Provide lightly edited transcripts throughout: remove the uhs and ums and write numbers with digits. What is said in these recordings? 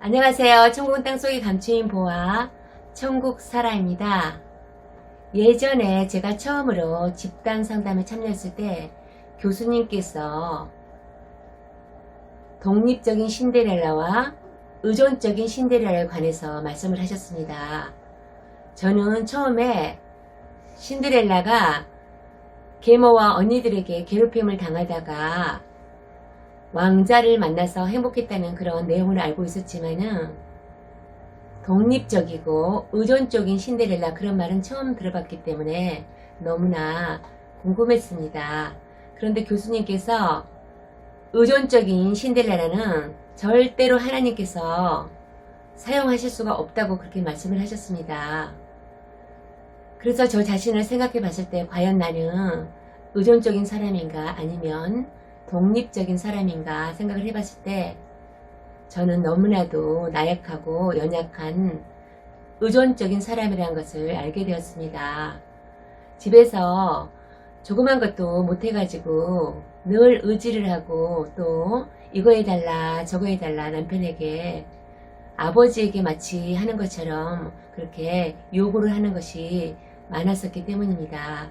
안녕하세요. 천국은 땅속의 감추인 보아 천국사라입니다. 예전에 제가 처음으로 집단 상담에 참여했을 때 교수님께서 독립적인 신데렐라와 의존적인 신데렐라에 관해서 말씀을 하셨습니다. 저는 처음에 신데렐라가 계모와 언니들에게 괴롭힘을 당하다가 왕자를 만나서 행복했다는 그런 내용을 알고 있었지만은 독립적이고 의존적인 신데렐라 그런 말은 처음 들어봤기 때문에 너무나 궁금했습니다. 그런데 교수님께서 의존적인 신데렐라는 절대로 하나님께서 사용하실 수가 없다고 그렇게 말씀을 하셨습니다. 그래서 저 자신을 생각해 봤을 때 과연 나는 의존적인 사람인가 아니면 독립적인 사람인가 생각을 해봤을 때 저는 너무나도 나약하고 연약한 의존적인 사람이라는 것을 알게 되었습니다. 집에서 조그만 것도 못해가지고 늘 의지를 하고 또 이거 해달라 저거 해달라 남편에게 아버지에게 마치 하는 것처럼 그렇게 요구를 하는 것이 많았었기 때문입니다.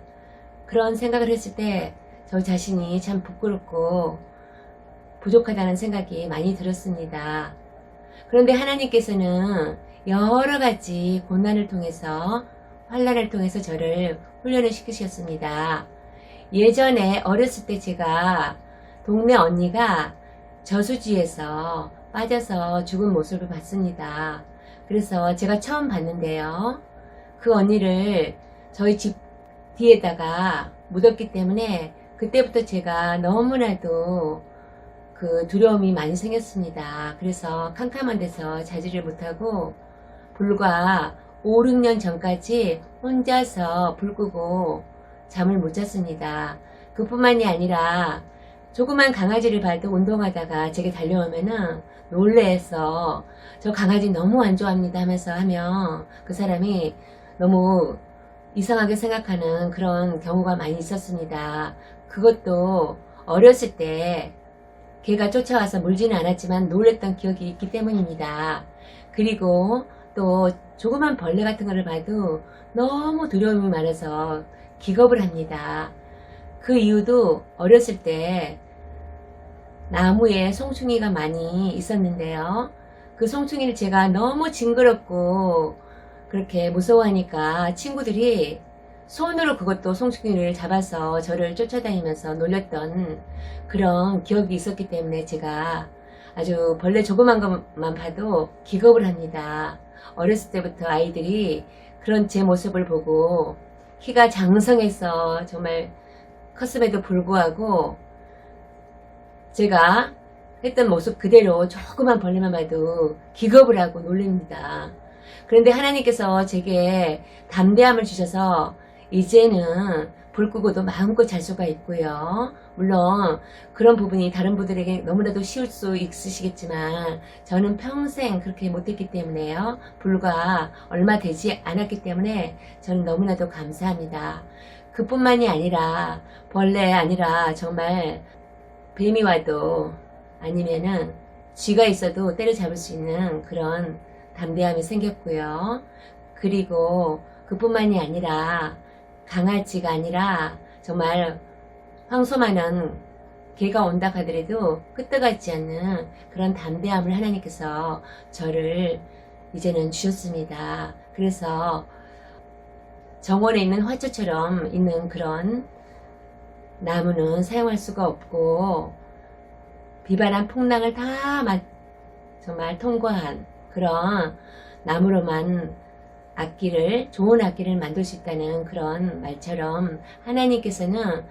그런 생각을 했을 때 저 자신이 참 부끄럽고 부족하다는 생각이 많이 들었습니다. 그런데 하나님께서는 여러 가지 고난을 통해서 환난을 통해서 저를 훈련을 시키셨습니다. 예전에 어렸을 때 제가 동네 언니가 저수지에서 빠져서 죽은 모습을 봤습니다. 그래서 제가 처음 봤는데요. 그 언니를 저희 집 뒤에다가 묻었기 때문에 그때부터 제가 너무나도 그 두려움이 많이 생겼습니다. 그래서 캄캄한 데서 자지를 못하고 불과 5, 6년 전까지 혼자서 불 끄고 잠을 못 잤습니다. 그뿐만이 아니라 조그만 강아지를 봐도 운동하다가 제게 달려오면은 놀래서 저 강아지 너무 안 좋아합니다 하면서 하면 그 사람이 너무 이상하게 생각하는 그런 경우가 많이 있었습니다. 그것도 어렸을 때 개가 쫓아와서 물지는 않았지만 놀랬던 기억이 있기 때문입니다. 그리고 또 조그만 벌레 같은 거를 봐도 너무 두려움이 많아서 기겁을 합니다. 그 이유도 어렸을 때 나무에 송충이가 많이 있었는데요. 그 송충이를 제가 너무 징그럽고 그렇게 무서워하니까 친구들이 손으로 그것도 송충이를 잡아서 저를 쫓아다니면서 놀렸던 그런 기억이 있었기 때문에 제가 아주 벌레 조그만 것만 봐도 기겁을 합니다. 어렸을 때부터 아이들이 그런 제 모습을 보고 키가 장성해서 정말 컸음에도 불구하고 제가 했던 모습 그대로 조그만 벌레만 봐도 기겁을 하고 놀랍니다. 그런데 하나님께서 제게 담대함을 주셔서 이제는 불 끄고도 마음껏 잘 수가 있고요. 물론 그런 부분이 다른 분들에게 너무나도 쉬울 수 있으시겠지만 저는 평생 그렇게 못했기 때문에요. 불과 얼마 되지 않았기 때문에 저는 너무나도 감사합니다. 그뿐만이 아니라 벌레 아니라 정말 뱀이 와도 아니면은 쥐가 있어도 때려잡을 수 있는 그런 담대함이 생겼고요. 그리고 그뿐만이 아니라 강아지가 아니라 정말 황소만한 개가 온다 하더라도 끄떡하지 않는 그런 담대함을 하나님께서 저를 이제는 주셨습니다. 그래서 정원에 있는 화초처럼 있는 그런 나무는 사용할 수가 없고 비바람 풍랑을 다 정말 통과한 그런 나무로만 좋은 악기를 만들 수 있다는 그런 말처럼 하나님께서는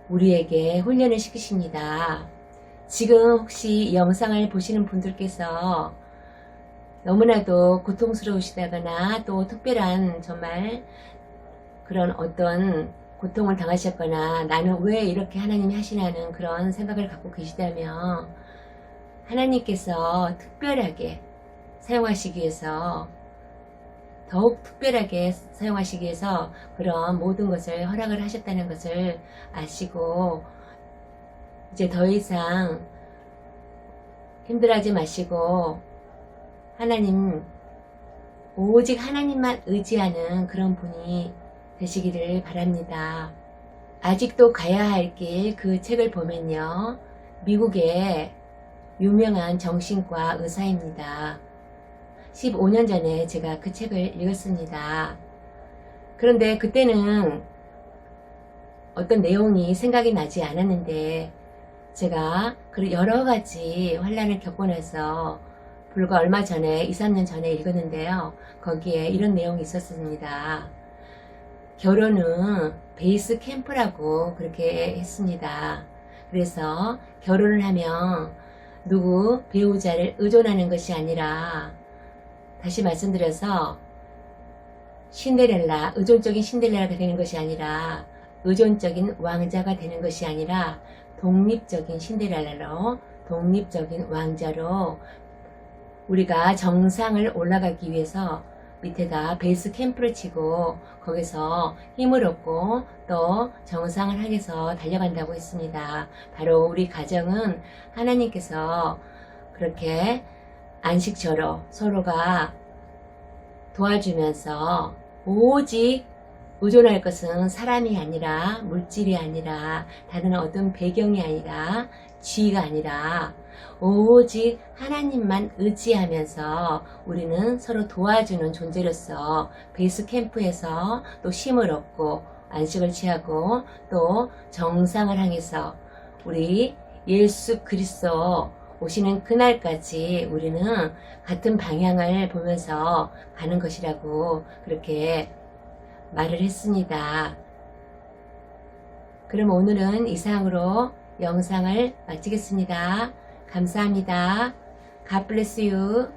우리에게 훈련을 시키십니다. 지금 혹시 이 영상을 보시는 분들께서 너무나도 고통스러우시다거나 또 특별한 정말 그런 어떤 고통을 당하셨거나 나는 왜 이렇게 하나님이 하시나는 그런 생각을 갖고 계시다면 하나님께서 특별하게 사용하시기 위해서 더욱 특별하게 사용하시기 위해서 그런 모든 것을 허락을 하셨다는 것을 아시고 이제 더 이상 힘들어하지 마시고 하나님, 오직 하나님만 의지하는 그런 분이 되시기를 바랍니다. 아직도 가야 할 길 그 책을 보면요. 미국의 유명한 정신과 의사입니다. 15년 전에 제가 그 책을 읽었습니다. 그런데 그때는 어떤 내용이 생각이 나지 않았는데 제가 여러 가지 환란을 겪고 나서 불과 얼마 전에 2, 3년 전에 읽었는데요. 거기에 이런 내용이 있었습니다. 결혼은 베이스 캠프라고 그렇게 했습니다. 그래서 결혼을 하면 누구 배우자를 의존하는 것이 아니라, 다시 말씀드려서 신데렐라, 의존적인 신데렐라가 되는 것이 아니라, 의존적인 왕자가 되는 것이 아니라 독립적인 신데렐라로, 독립적인 왕자로 우리가 정상을 올라가기 위해서 밑에다 베이스 캠프를 치고 거기서 힘을 얻고 또 정상을 향해서 달려간다고 했습니다. 바로 우리 가정은 하나님께서 그렇게 안식처로 서로가 도와주면서 오직 의존할 것은 사람이 아니라, 물질이 아니라, 다른 어떤 배경이 아니라, 지위가 아니라 오직 하나님만 의지하면서 우리는 서로 도와주는 존재로서 베이스 캠프에서 또 쉼을 얻고 안식을 취하고 또 정상을 향해서 우리 예수 그리스도 오시는 그날까지 우리는 같은 방향을 보면서 가는 것이라고 그렇게 말을 했습니다. 그럼 오늘은 이상으로 영상을 마치겠습니다. 감사합니다. God bless you.